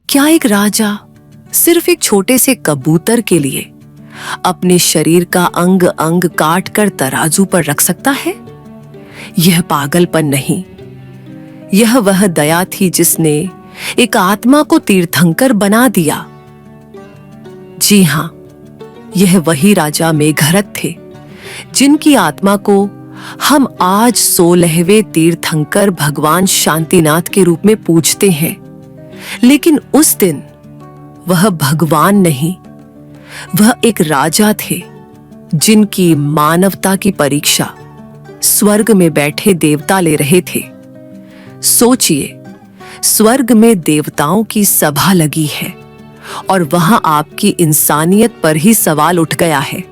क्या एक राजा सिर्फ एक छोटे से कबूतर के लिए अपने शरीर का अंग अंग काट कर तराजू पर रख सकता है? यह पागलपन नहीं, यह वह दया थी जिसने एक आत्मा को तीर्थंकर बना दिया। जी हां, यह वही राजा मेघरथ थे जिनकी आत्मा को हम आज 16वें तीर्थंकर भगवान शांतिनाथ के रूप में पूजते हैं। लेकिन उस दिन वह भगवान नहीं, वह एक राजा थे जिनकी मानवता की परीक्षा स्वर्ग में बैठे देवता ले रहे थे। सोचिए, स्वर्ग में देवताओं की सभा लगी है और वहां आपकी इंसानियत पर ही सवाल उठ गया है।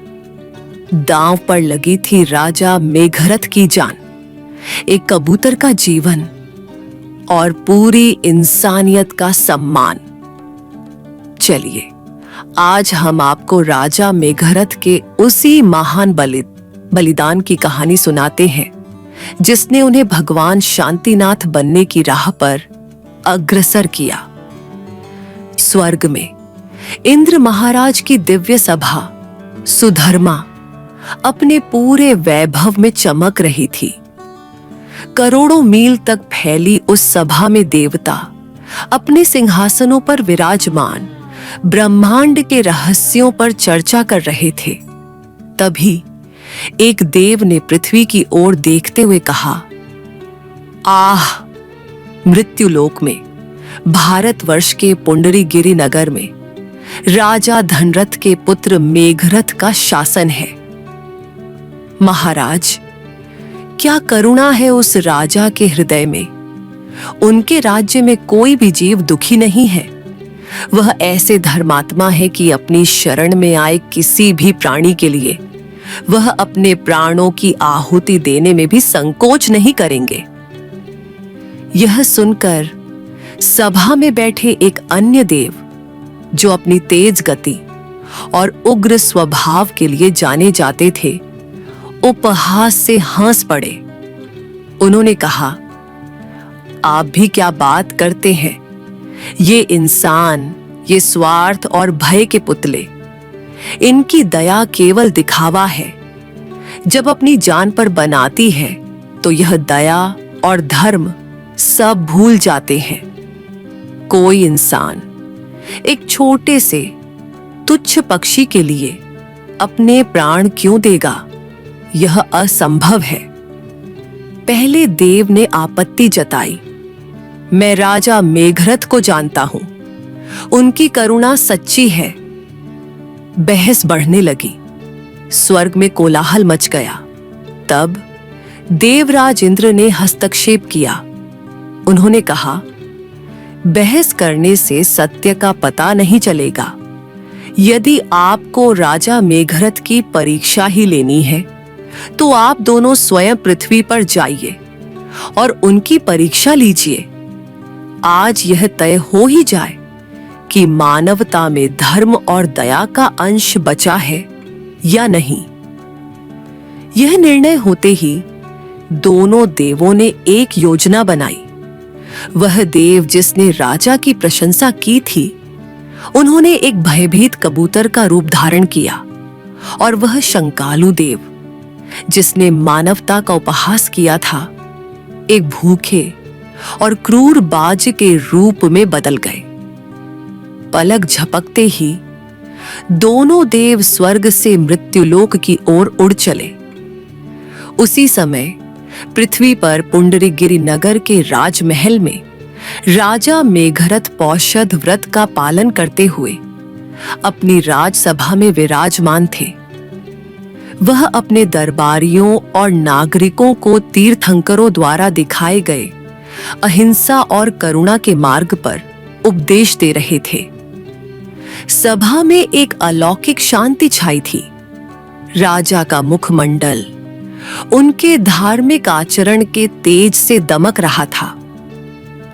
दांव पर लगी थी राजा मेघरथ की जान, एक कबूतर का जीवन और पूरी इंसानियत का सम्मान। चलिए, आज हम आपको राजा मेघरथ के उसी महान बलिदान की कहानी सुनाते हैं जिसने उन्हें भगवान शांतिनाथ बनने की राह पर अग्रसर किया। स्वर्ग में इंद्र महाराज की दिव्य सभा सुधर्मा अपने पूरे वैभव में चमक रही थी। करोड़ों मील तक फैली उस सभा में देवता अपने सिंहासनों पर विराजमान ब्रह्मांड के रहस्यों पर चर्चा कर रहे थे। तभी एक देव ने पृथ्वी की ओर देखते हुए कहा, आह! मृत्युलोक में भारतवर्ष के पुंडरीगिरि नगर में राजा धनरथ के पुत्र मेघरथ का शासन है। महाराज, क्या करुणा है उस राजा के हृदय में। उनके राज्य में कोई भी जीव दुखी नहीं है। वह ऐसे धर्मात्मा है कि अपनी शरण में आए किसी भी प्राणी के लिए वह अपने प्राणों की आहुति देने में भी संकोच नहीं करेंगे। यह सुनकर सभा में बैठे एक अन्य देव, जो अपनी तेज गति और उग्र स्वभाव के लिए जाने जाते थे, उपहास से हंस पड़े। उन्होंने कहा, आप भी क्या बात करते हैं। ये इंसान, ये स्वार्थ और भय के पुतले, इनकी दया केवल दिखावा है। जब अपनी जान पर बनाती है तो यह दया और धर्म सब भूल जाते हैं। कोई इंसान एक छोटे से तुच्छ पक्षी के लिए अपने प्राण क्यों देगा? यह असंभव है। पहले देव ने आपत्ति जताई, मैं राजा मेघरथ को जानता हूं, उनकी करुणा सच्ची है। बहस बढ़ने लगी, स्वर्ग में कोलाहल मच गया। तब देवराज इंद्र ने हस्तक्षेप किया। उन्होंने कहा, बहस करने से सत्य का पता नहीं चलेगा। यदि आपको राजा मेघरथ की परीक्षा ही लेनी है तो आप दोनों स्वयं पृथ्वी पर जाइए और उनकी परीक्षा लीजिए। आज यह तय हो ही जाए कि मानवता में धर्म और दया का अंश बचा है या नहीं। यह निर्णय होते ही दोनों देवों ने एक योजना बनाई। वह देव जिसने राजा की प्रशंसा की थी, उन्होंने एक भयभीत कबूतर का रूप धारण किया, और वह शंकालु देव जिसने मानवता का उपहास किया था, एक भूखे और क्रूर बाज के रूप में बदल गए। पलक झपकते ही दोनों देव स्वर्ग से मृत्युलोक की ओर उड़ चले। उसी समय पृथ्वी पर पुंडरीगिरि नगर के राजमहल में राजा मेघरथ पौषध व्रत का पालन करते हुए अपनी राजसभा में विराजमान थे। वह अपने दरबारियों और नागरिकों को तीर्थंकरों द्वारा दिखाए गए अहिंसा और करुणा के मार्ग पर उपदेश दे रहे थे। सभा में एक अलौकिक शांति छाई थी। राजा का मुखमंडल उनके धार्मिक आचरण के तेज से दमक रहा था।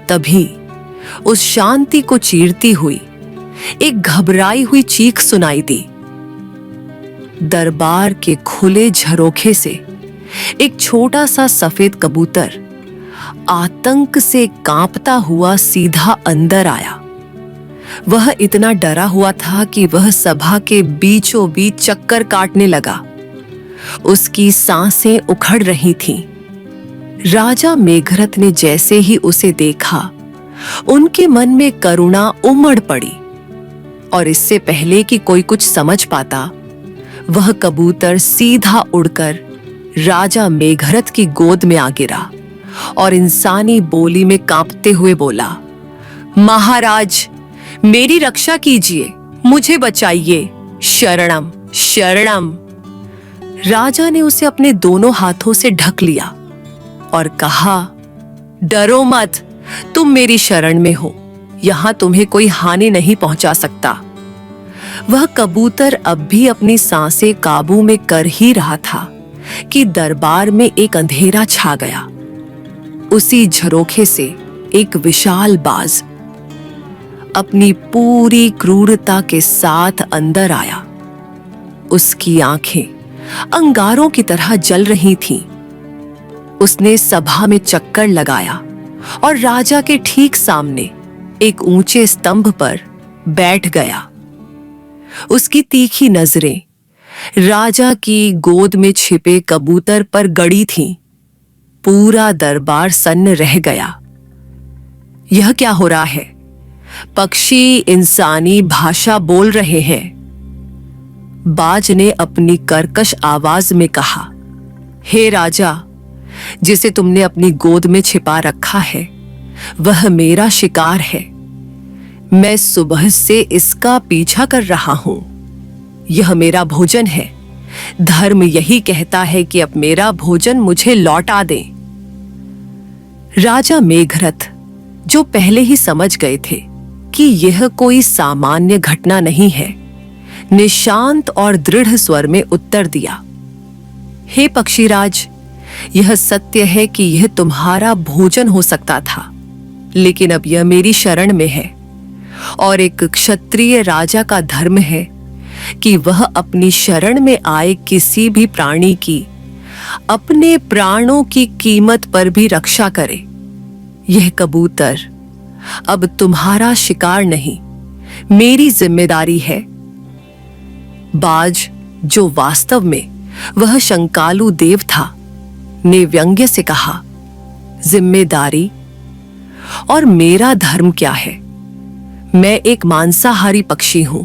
तभी उस शांति को चीरती हुई एक घबराई हुई चीख सुनाई दी। दरबार के खुले झरोखे से एक छोटा सा सफेद कबूतर आतंक से कांपता हुआ सीधा अंदर आया। वह इतना डरा हुआ था कि वह सभा के बीचों बीच चक्कर काटने लगा। उसकी सांसें उखड़ रही थीं। राजा मेघरथ ने जैसे ही उसे देखा, उनके मन में करुणा उमड़ पड़ी और इससे पहले कि कोई कुछ समझ पाता, वह कबूतर सीधा उड़कर राजा मेघरथ की गोद में आ गिरा और इंसानी बोली में कांपते हुए बोला, महाराज, मेरी रक्षा कीजिए, मुझे बचाइए, शरणम शरणम। राजा ने उसे अपने दोनों हाथों से ढक लिया और कहा, डरो मत, तुम मेरी शरण में हो, यहां तुम्हें कोई हानि नहीं पहुंचा सकता। वह कबूतर अब भी अपनी सांसें काबू में कर ही रहा था कि दरबार में एक अंधेरा छा गया। उसी झरोखे से एक विशाल बाज अपनी पूरी क्रूरता के साथ अंदर आया। उसकी आंखें अंगारों की तरह जल रही थीं। उसने सभा में चक्कर लगाया और राजा के ठीक सामने एक ऊंचे स्तंभ पर बैठ गया। उसकी तीखी नजरें राजा की गोद में छिपे कबूतर पर गड़ी थीं। पूरा दरबार सन्न रह गया। यह क्या हो रहा है? पक्षी इंसानी भाषा बोल रहे हैं। बाज ने अपनी कर्कश आवाज में कहा, हे राजा, जिसे तुमने अपनी गोद में छिपा रखा है, वह मेरा शिकार है। मैं सुबह से इसका पीछा कर रहा हूं। यह मेरा भोजन है। धर्म यही कहता है कि अब मेरा भोजन मुझे लौटा दें। राजा मेघरथ, जो पहले ही समझ गए थे कि यह कोई सामान्य घटना नहीं है, ने शांत और दृढ़ स्वर में उत्तर दिया, हे पक्षीराज, यह सत्य है कि यह तुम्हारा भोजन हो सकता था, लेकिन अब यह मेरी शरण में है और एक क्षत्रिय राजा का धर्म है कि वह अपनी शरण में आए किसी भी प्राणी की अपने प्राणों की कीमत पर भी रक्षा करे। यह कबूतर अब तुम्हारा शिकार नहीं, मेरी जिम्मेदारी है। बाज, जो वास्तव में वह शंकालु देव था, ने व्यंग्य से कहा, जिम्मेदारी? और मेरा धर्म क्या है? मैं एक मांसाहारी पक्षी हूं।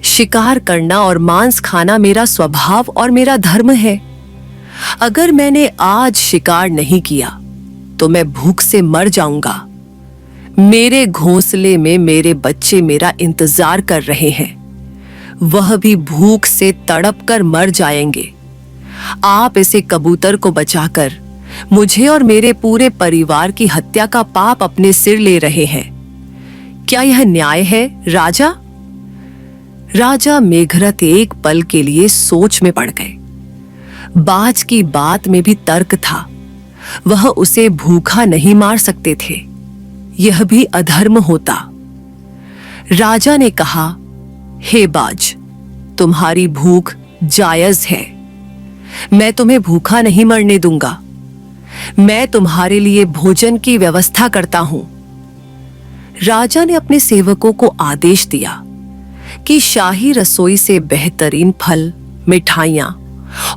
शिकार करना और मांस खाना मेरा स्वभाव और मेरा धर्म है। अगर मैंने आज शिकार नहीं किया तो मैं भूख से मर जाऊंगा। मेरे घोंसले में मेरे बच्चे मेरा इंतजार कर रहे हैं, वह भी भूख से तड़प कर मर जाएंगे। आप इसे कबूतर को बचाकर मुझे और मेरे पूरे परिवार की हत्या का पाप अपने सिर ले रहे हैं। क्या यह न्याय है राजा? राजा मेघरथ एक पल के लिए सोच में पड़ गए। बाज की बात में भी तर्क था। वह उसे भूखा नहीं मार सकते थे, यह भी अधर्म होता। राजा ने कहा, हे बाज, तुम्हारी भूख जायज है। मैं तुम्हें भूखा नहीं मरने दूंगा। मैं तुम्हारे लिए भोजन की व्यवस्था करता हूं। राजा ने अपने सेवकों को आदेश दिया कि शाही रसोई से बेहतरीन फल, मिठाइयां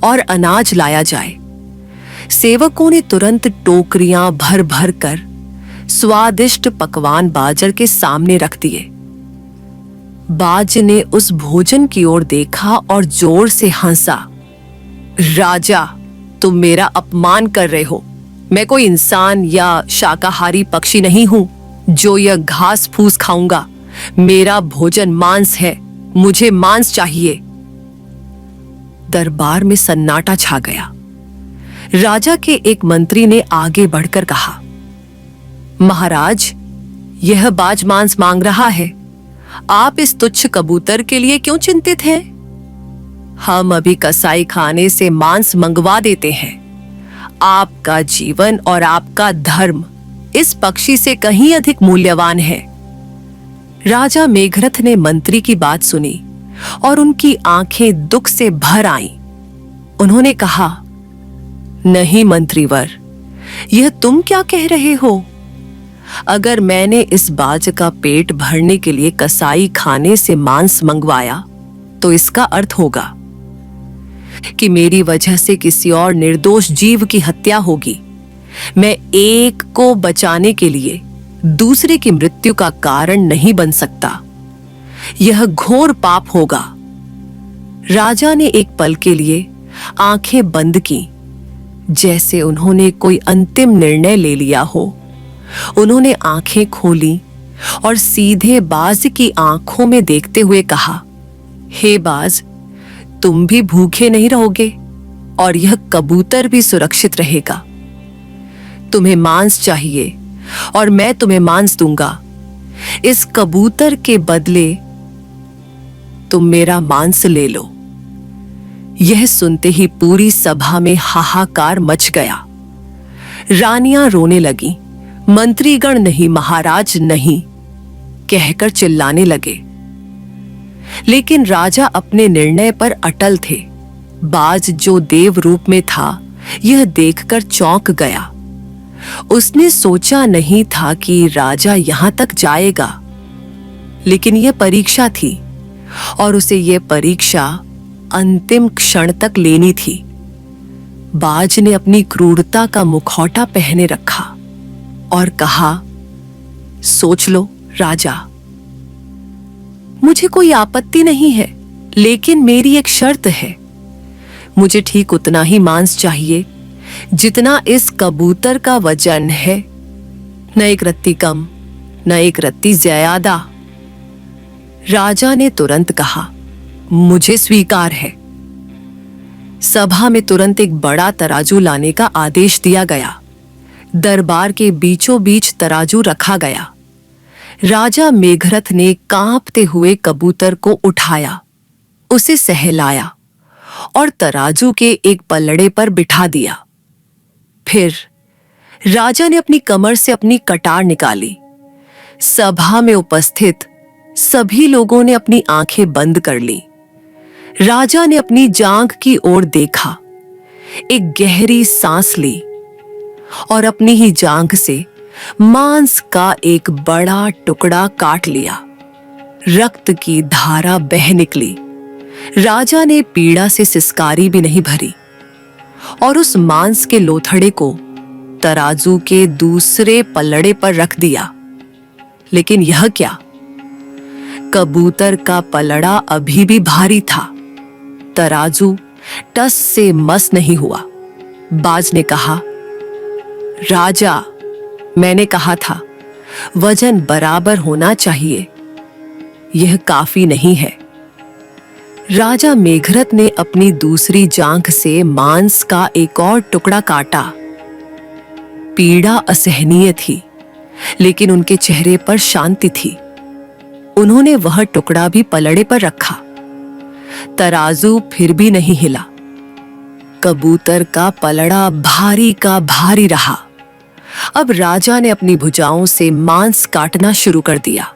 और अनाज लाया जाए। सेवकों ने तुरंत टोकरियां भर भर कर स्वादिष्ट पकवान बाजर के सामने रख दिए। बाज ने उस भोजन की ओर देखा और जोर से हंसा। राजा, तुम मेरा अपमान कर रहे हो। मैं कोई इंसान या शाकाहारी पक्षी नहीं हूं जो यह घास फूस खाऊंगा। मेरा भोजन मांस है, मुझे मांस चाहिए। दरबार में सन्नाटा छा गया। राजा के एक मंत्री ने आगे बढ़कर कहा, महाराज, यह बाज मांस मांग रहा है। आप इस तुच्छ कबूतर के लिए क्यों चिंतित हैं? हम अभी कसाई खाने से मांस मंगवा देते हैं। आपका जीवन और आपका धर्म इस पक्षी से कहीं अधिक मूल्यवान है। राजा मेघरथ ने मंत्री की बात सुनी और उनकी आंखें दुख से भर आईं। उन्होंने कहा, नहीं मंत्रीवर, यह तुम क्या कह रहे हो? अगर मैंने इस बाज का पेट भरने के लिए कसाई खाने से मांस मंगवाया तो इसका अर्थ होगा कि मेरी वजह से किसी और निर्दोष जीव की हत्या होगी। मैं एक को बचाने के लिए दूसरे की मृत्यु का कारण नहीं बन सकता। यह घोर पाप होगा। राजा ने एक पल के लिए आंखें बंद की, जैसे उन्होंने कोई अंतिम निर्णय ले लिया हो। उन्होंने आंखें खोली और सीधे बाज की आंखों में देखते हुए कहा, हे बाज, तुम भी भूखे नहीं रहोगे और यह कबूतर भी सुरक्षित रहेगा। तुम्हें मांस चाहिए और मैं तुम्हें मांस दूंगा। इस कबूतर के बदले तुम मेरा मांस ले लो। यह सुनते ही पूरी सभा में हाहाकार मच गया। रानियां रोने लगी, मंत्रीगण नहीं, महाराज नहीं कहकर चिल्लाने लगे। लेकिन राजा अपने निर्णय पर अटल थे। बाज जो देव रूप में था, यह देखकर चौंक गया। उसने सोचा नहीं था कि राजा यहां तक जाएगा, लेकिन यह परीक्षा थी और उसे यह परीक्षा अंतिम क्षण तक लेनी थी। बाज ने अपनी क्रूरता का मुखौटा पहने रखा और कहा, सोच लो राजा, मुझे कोई आपत्ति नहीं है, लेकिन मेरी एक शर्त है। मुझे ठीक उतना ही मांस चाहिए जितना इस कबूतर का वजन है, न एक रत्ती कम, न एक रत्ती ज्यादा। राजा ने तुरंत कहा, मुझे स्वीकार है। सभा में तुरंत एक बड़ा तराजू लाने का आदेश दिया गया। दरबार के बीचों बीच तराजू रखा गया। राजा मेघरथ ने कांपते हुए कबूतर को उठाया, उसे सहलाया और तराजू के एक पल्लड़े पर बिठा दिया। फिर राजा ने अपनी कमर से अपनी कटार निकाली। सभा में उपस्थित सभी लोगों ने अपनी आंखें बंद कर ली। राजा ने अपनी जांघ की ओर देखा, एक गहरी सांस ली और अपनी ही जांघ से मांस का एक बड़ा टुकड़ा काट लिया। रक्त की धारा बह निकली। राजा ने पीड़ा से सिसकारी भी नहीं भरी और उस मांस के लोथड़े को तराजू के दूसरे पल्लड़े पर रख दिया। लेकिन यह क्या, कबूतर का पलड़ा अभी भी भारी था। तराजू टस से मस नहीं हुआ। बाज ने कहा, राजा, मैंने कहा था वजन बराबर होना चाहिए, यह काफी नहीं है। राजा मेघरथ ने अपनी दूसरी जांघ से मांस का एक और टुकड़ा काटा। पीड़ा असहनीय थी, लेकिन उनके चेहरे पर शांति थी। उन्होंने वह टुकड़ा भी पलड़े पर रखा। तराजू फिर भी नहीं हिला। कबूतर का पलड़ा भारी का भारी रहा। अब राजा ने अपनी भुजाओं से मांस काटना शुरू कर दिया।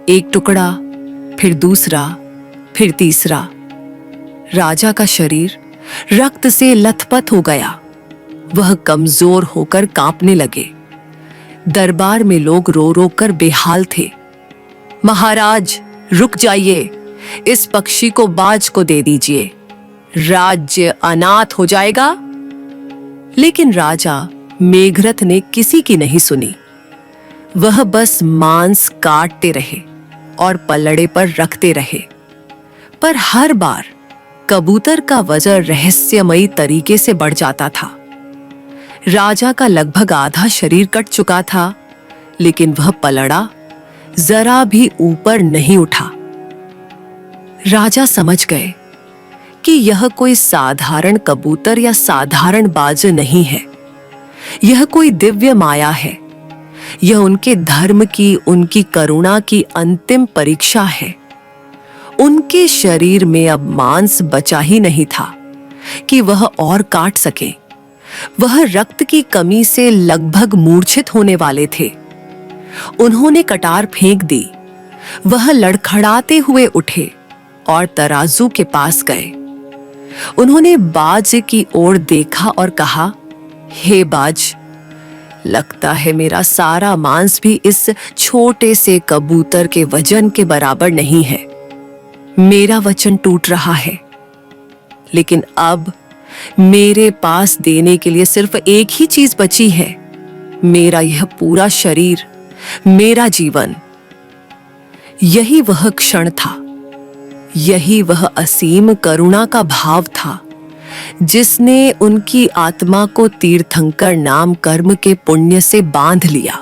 एक टुकड़ा, फिर दूसरा, फिर तीसरा। राजा का शरीर रक्त से लथपथ हो गया। वह कमजोर होकर कांपने लगे। दरबार में लोग रो रो कर बेहाल थे। महाराज, रुक जाइए, इस पक्षी को बाज को दे दीजिए, राज्य अनाथ हो जाएगा। लेकिन राजा मेघरथ ने किसी की नहीं सुनी। वह बस मांस काटते रहे और पल्लड़े पर रखते रहे। पर हर बार कबूतर का वजन रहस्यमयी तरीके से बढ़ जाता था। राजा का लगभग आधा शरीर कट चुका था, लेकिन वह पलड़ा जरा भी ऊपर नहीं उठा। राजा समझ गए कि यह कोई साधारण कबूतर या साधारण बाज नहीं है। यह कोई दिव्य माया है। यह उनके धर्म की, उनकी करुणा की अंतिम परीक्षा है। उनके शरीर में अब मांस बचा ही नहीं था कि वह और काट सके। वह रक्त की कमी से लगभग मूर्छित होने वाले थे। उन्होंने कटार फेंक दी। वह लड़खड़ाते हुए उठे और तराजू के पास गए। उन्होंने बाज की ओर देखा और कहा, हे बाज, लगता है मेरा सारा मांस भी इस छोटे से कबूतर के वजन के बराबर नहीं है। मेरा वचन टूट रहा है, लेकिन अब मेरे पास देने के लिए सिर्फ एक ही चीज बची है, मेरा यह पूरा शरीर, मेरा जीवन। यही वह क्षण था, यही वह असीम करुणा का भाव था जिसने उनकी आत्मा को तीर्थंकर नाम कर्म के पुण्य से बांध लिया।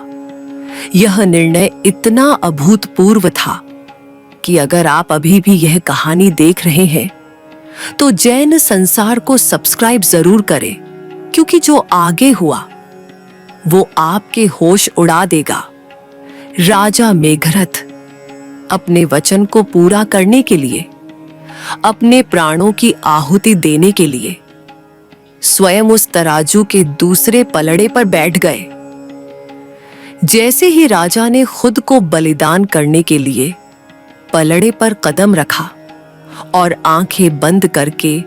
यह निर्णय इतना अभूतपूर्व था कि अगर आप अभी भी यह कहानी देख रहे हैं तो जैन संसार को सब्सक्राइब जरूर करें, क्योंकि जो आगे हुआ वो आपके होश उड़ा देगा। राजा मेघरथ अपने वचन को पूरा करने के लिए, अपने प्राणों की आहुति देने के लिए स्वयं उस तराजू के दूसरे पलड़े पर बैठ गए। जैसे ही राजा ने खुद को बलिदान करने के लिए पलड़े पर कदम रखा और आंखें बंद करके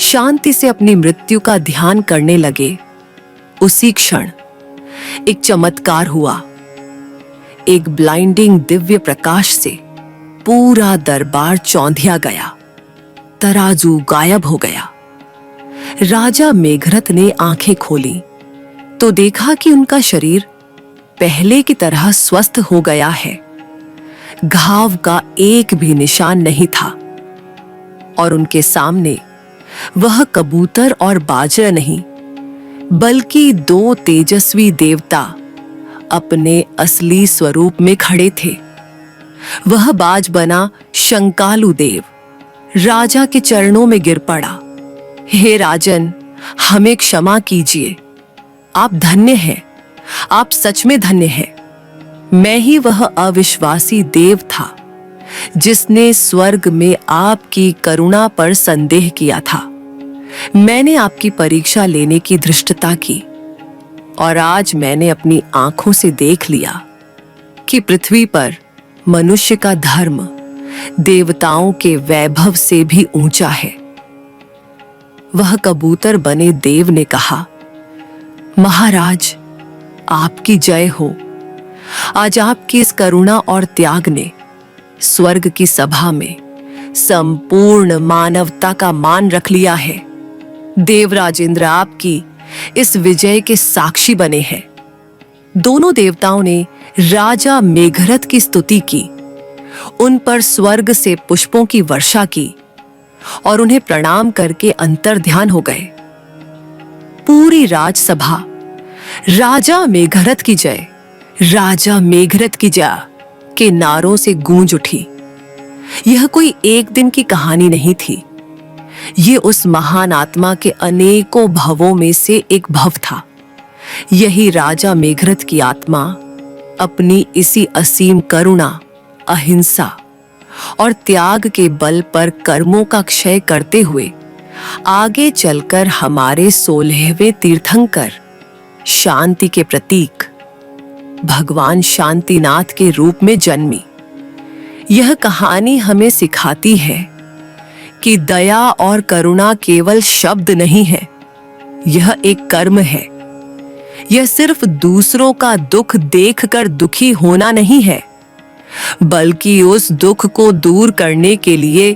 शांति से अपनी मृत्यु का ध्यान करने लगे, उसी क्षण एक चमत्कार हुआ। एक ब्लाइंडिंग दिव्य प्रकाश से पूरा दरबार चौंधिया गया, तराजू गायब हो गया। राजा मेघरथ ने आंखें खोली तो देखा कि उनका शरीर पहले की तरह स्वस्थ हो गया है। घाव का एक भी निशान नहीं था और उनके सामने वह कबूतर और बाजरा नहीं, बल्कि दो तेजस्वी देवता अपने असली स्वरूप में खड़े थे। वह बाज बना शंकालु देव राजा के चरणों में गिर पड़ा। हे राजन, हमें क्षमा कीजिए, आप धन्य हैं, आप सच में धन्य हैं। मैं ही वह अविश्वासी देव था जिसने स्वर्ग में आपकी करुणा पर संदेह किया था। मैंने आपकी परीक्षा लेने की धृष्टता की और आज मैंने अपनी आंखों से देख लिया कि पृथ्वी पर मनुष्य का धर्म देवताओं के वैभव से भी ऊंचा है। वह कबूतर बने देव ने कहा, महाराज, आपकी जय हो। आज आपकी इस करुणा और त्याग ने स्वर्ग की सभा में संपूर्ण मानवता का मान रख लिया है। देवराजेंद्र आपकी इस विजय के साक्षी बने हैं। दोनों देवताओं ने राजा मेघरथ की स्तुति की, उन पर स्वर्ग से पुष्पों की वर्षा की और उन्हें प्रणाम करके अंतर्ध्यान हो गए। पूरी राजसभा राजा मेघरथ की जय, राजा मेघरथ की जय के नारों से गूंज उठी। यह कोई एक दिन की कहानी नहीं थी, ये उस महान आत्मा के अनेकों भवों में से एक भव था। यही राजा मेघरथ की आत्मा अपनी इसी असीम करुणा, अहिंसा और त्याग के बल पर कर्मों का क्षय करते हुए आगे चलकर हमारे 16वें तीर्थंकर, शांति के प्रतीक भगवान शांतिनाथ के रूप में जन्मी। यह कहानी हमें सिखाती है कि दया और करुणा केवल शब्द नहीं है, यह एक कर्म है। यह सिर्फ दूसरों का दुख देखकर दुखी होना नहीं है, बल्कि उस दुख को दूर करने के लिए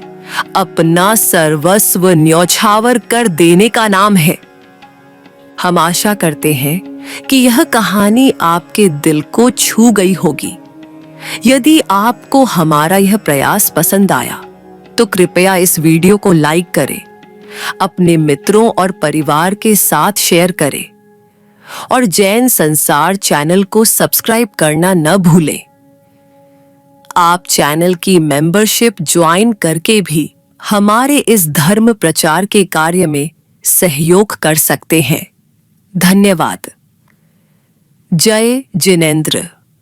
अपना सर्वस्व न्यौछावर कर देने का नाम है। हम आशा करते हैं कि यह कहानी आपके दिल को छू गई होगी। यदि आपको हमारा यह प्रयास पसंद आया तो कृपया इस वीडियो को लाइक करें, अपने मित्रों और परिवार के साथ शेयर करें और जैन संसार चैनल को सब्सक्राइब करना न भूलें। आप चैनल की मेंबरशिप ज्वाइन करके भी हमारे इस धर्म प्रचार के कार्य में सहयोग कर सकते हैं। धन्यवाद। जय जिनेंद्र।